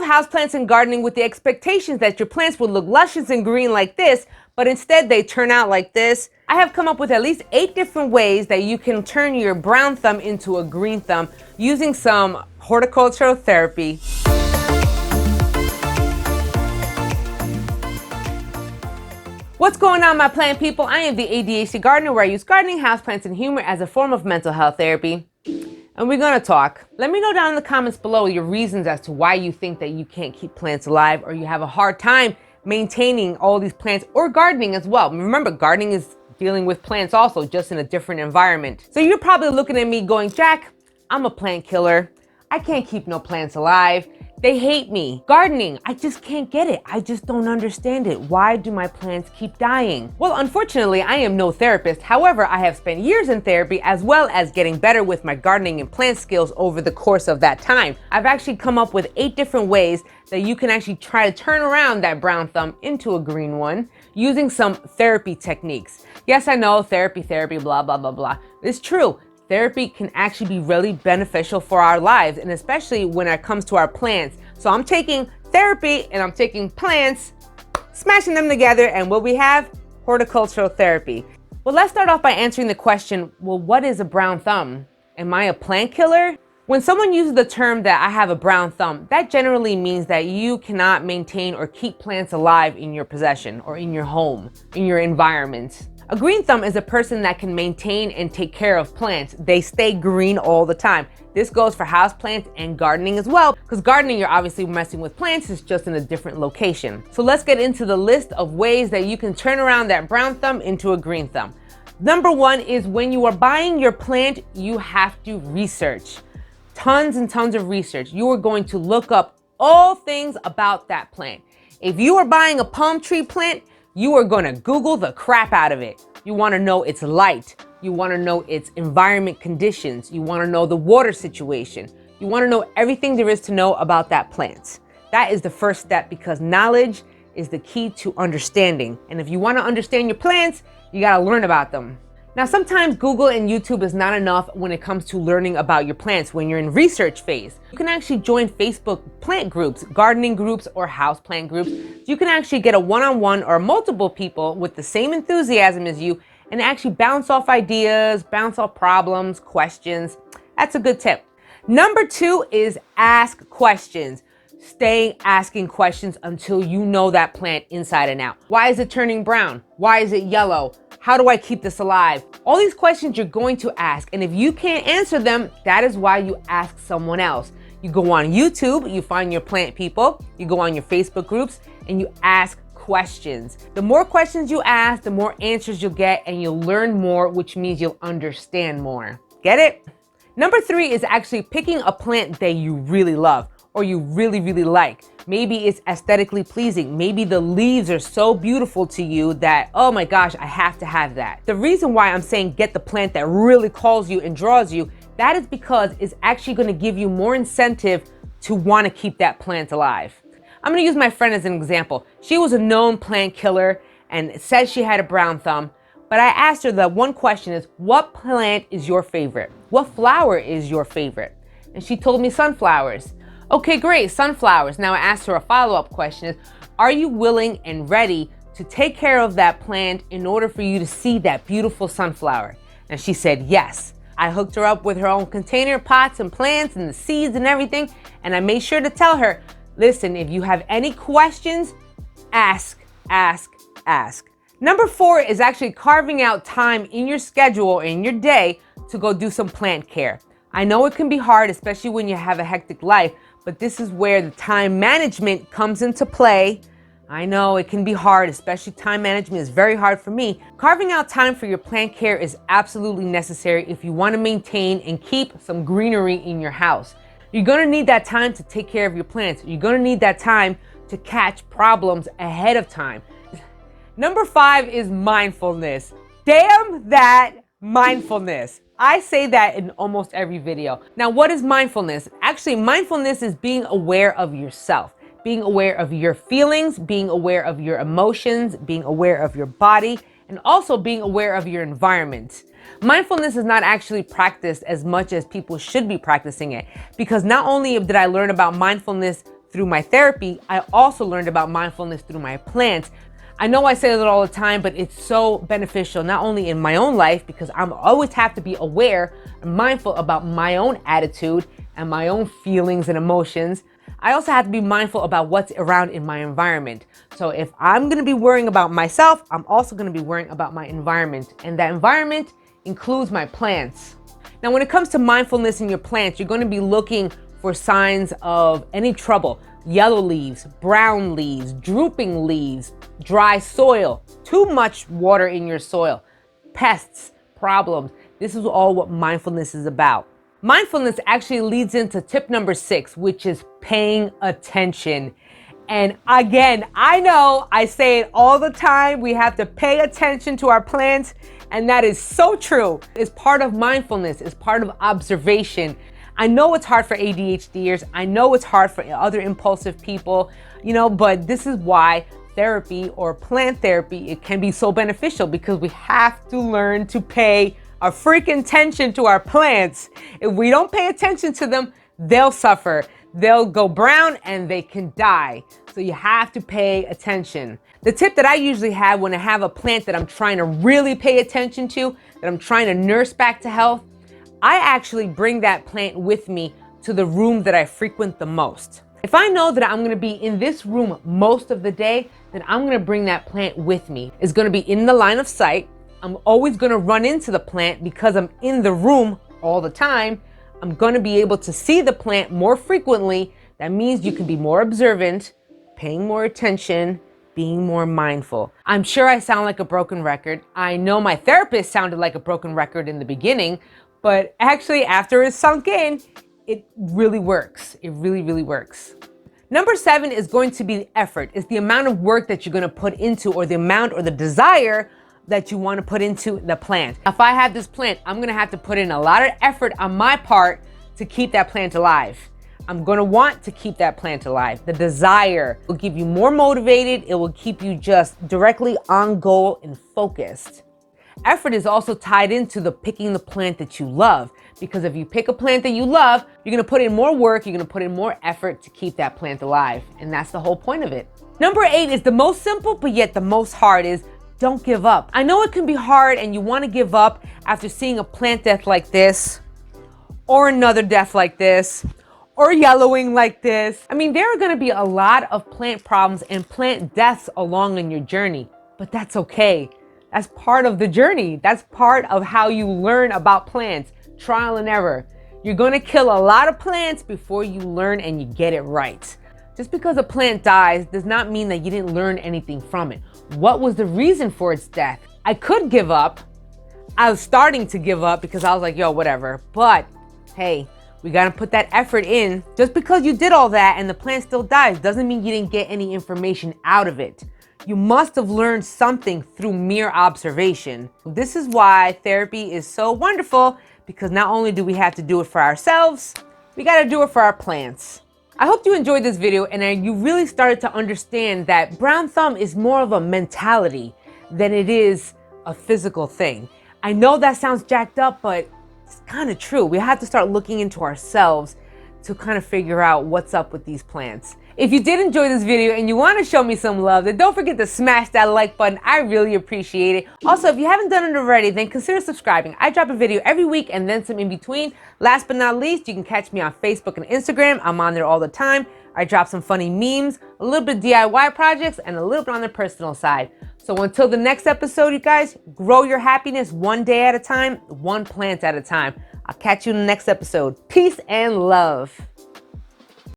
houseplants and gardening with the expectations that your plants would look luscious and green like this, but instead they turn out like this, I have come up with at least 8 different ways that you can turn your brown thumb into a green thumb using some horticultural therapy. What's going on, my plant people? I am the ADHD gardener, where I use gardening, houseplants, and humor as a form of mental health therapy. And we're gonna talk. Let me know down in the comments below your reasons as to why you think that you can't keep plants alive, or you have a hard time maintaining all these plants, or gardening as well. Remember, gardening is dealing with plants also, just in a different environment. So you're probably looking at me going, Jack, I'm a plant killer. I can't keep no plants alive. They hate me. Gardening, I just can't get it. I just don't understand it. Why do my plants keep dying? Well, unfortunately, I am no therapist. However, I have spent years in therapy, as well as getting better with my gardening and plant skills over the course of that time. I've actually come up with 8 different ways that you can actually try to turn around that brown thumb into a green one using some therapy techniques. Yes, I know, therapy, blah, blah, blah, blah. It's true. Therapy can actually be really beneficial for our lives, and especially when it comes to our plants. So I'm taking therapy and I'm taking plants, smashing them together, and what we have? Horticultural therapy. Well, let's start off by answering the question, well, what is a brown thumb? Am I a plant killer? When someone uses the term that I have a brown thumb, that generally means that you cannot maintain or keep plants alive in your possession or in your home, in your environment. A green thumb is a person that can maintain and take care of plants. They stay green all the time. This goes for houseplants and gardening as well, because gardening, you're obviously messing with plants, it's just in a different location. So let's get into the list of ways that you can turn around that brown thumb into a green thumb. Number 1 is when you are buying your plant, you have to research. Tons and tons of research. You are going to look up all things about that plant. If you are buying a palm tree plant, you are going to Google the crap out of it. You want to know its light. You want to know its environment conditions. You want to know the water situation. You want to know everything there is to know about that plant. That is the first step, because knowledge is the key to understanding. And if you want to understand your plants, you got to learn about them. Now, sometimes Google and YouTube is not enough when it comes to learning about your plants when you're in research phase. You can actually join Facebook plant groups, gardening groups, or houseplant groups. You can actually get a one-on-one or multiple people with the same enthusiasm as you and actually bounce off ideas, bounce off problems, questions. That's a good tip. Number 2 is ask questions. Stay asking questions until you know that plant inside and out. Why is it turning brown? Why is it yellow? How do I keep this alive? All these questions you're going to ask, and if you can't answer them, that is why you ask someone else. You go on YouTube, you find your plant people, you go on your Facebook groups, and you ask questions. The more questions you ask, the more answers you'll get, and you'll learn more, which means you'll understand more. Get it? Number 3 is actually picking a plant that you really love or you really, really like. Maybe it's aesthetically pleasing. Maybe the leaves are so beautiful to you that, oh my gosh, I have to have that. The reason why I'm saying get the plant that really calls you and draws you, that is because it's actually going to give you more incentive to want to keep that plant alive. I'm going to use my friend as an example. She was a known plant killer and said she had a brown thumb, but I asked her that one question is, what plant is your favorite? What flower is your favorite? And she told me sunflowers. Okay, great, sunflowers. Now I asked her a follow-up question is, are you willing and ready to take care of that plant in order for you to see that beautiful sunflower? And she said yes. I hooked her up with her own container, pots and plants and the seeds and everything. And I made sure to tell her, listen, if you have any questions, ask. Number 4 is actually carving out time in your schedule or in your day to go do some plant care. I know it can be hard, especially when you have a hectic life, but this is where the time management comes into play. I know it can be hard, especially time management is very hard for me. Carving out time for your plant care is absolutely necessary if you want to maintain and keep some greenery in your house. You're going to need that time to take care of your plants. You're going to need that time to catch problems ahead of time. Number 5 is mindfulness. Damn that mindfulness. I say that in almost every video. Now, what is mindfulness? Actually, mindfulness is being aware of yourself, being aware of your feelings, being aware of your emotions, being aware of your body, and also being aware of your environment. Mindfulness is not actually practiced as much as people should be practicing it, because not only did I learn about mindfulness through my therapy, I also learned about mindfulness through my plants. I know I say it all the time, but it's so beneficial, not only in my own life, because I'm always have to be aware and mindful about my own attitude and my own feelings and emotions. I also have to be mindful about what's around in my environment. So if I'm gonna be worrying about myself, I'm also gonna be worrying about my environment. And that environment includes my plants. Now, when it comes to mindfulness in your plants, you're gonna be looking for signs of any trouble. Yellow leaves, brown leaves, drooping leaves, dry soil, too much water in your soil, pests, problems. This is all what mindfulness is about. Mindfulness actually leads into tip number 6, which is paying attention. And again, I know I say it all the time, we have to pay attention to our plants, and that is so true. It's part of mindfulness, it's part of observation. I know it's hard for ADHDers, I know it's hard for other impulsive people, but this is why therapy or plant therapy, it can be so beneficial, because we have to learn to pay a freaking attention to our plants. If we don't pay attention to them, they'll suffer. They'll go brown and they can die. So you have to pay attention. The tip that I usually have when I have a plant that I'm trying to really pay attention to, that I'm trying to nurse back to health, I actually bring that plant with me to the room that I frequent the most. If I know that I'm gonna be in this room most of the day, then I'm gonna bring that plant with me. It's gonna be in the line of sight. I'm always gonna run into the plant because I'm in the room all the time. I'm gonna be able to see the plant more frequently. That means you can be more observant, paying more attention, being more mindful. I'm sure I sound like a broken record. I know my therapist sounded like a broken record in the beginning, but actually after it sunk in, it really works. It really, really works. Number 7 is going to be the effort. It's the amount of work that you're gonna put into, or the amount or the desire that you want to put into the plant. If I have this plant, I'm gonna have to put in a lot of effort on my part to keep that plant alive. I'm gonna want to keep that plant alive. The desire will keep you more motivated. It will keep you just directly on goal and focused. Effort is also tied into the picking the plant that you love, because if you pick a plant that you love, you're gonna put in more work, you're gonna put in more effort to keep that plant alive. And that's the whole point of it. Number 8 is the most simple, but yet the most hard, is don't give up. I know it can be hard and you want to give up after seeing a plant death like this, or another death like this, or yellowing like this. I mean, there are going to be a lot of plant problems and plant deaths along in your journey, but that's okay. That's part of the journey. That's part of how you learn about plants, trial and error. You're going to kill a lot of plants before you learn and you get it right. Just because a plant dies does not mean that you didn't learn anything from it. What was the reason for its death? I could give up. I was starting to give up because I was like, yo, whatever. But hey, we gotta put that effort in. Just because you did all that and the plant still dies doesn't mean you didn't get any information out of it. You must have learned something through mere observation. This is why therapy is so wonderful, because not only do we have to do it for ourselves, we gotta do it for our plants. I hope you enjoyed this video and you really started to understand that brown thumb is more of a mentality than it is a physical thing. I know that sounds jacked up, but it's kind of true. We have to start looking into ourselves to kind of figure out what's up with these plants. If you did enjoy this video and you want to show me some love, then don't forget to smash that like button. I really appreciate it. Also, if you haven't done it already, then consider subscribing. I drop a video every week and then some in between. Last but not least, you can catch me on Facebook and Instagram. I'm on there all the time. I drop some funny memes, a little bit of DIY projects, and a little bit on the personal side. So until the next episode, you guys, grow your happiness one day at a time, one plant at a time. I'll catch you in the next episode. Peace and love.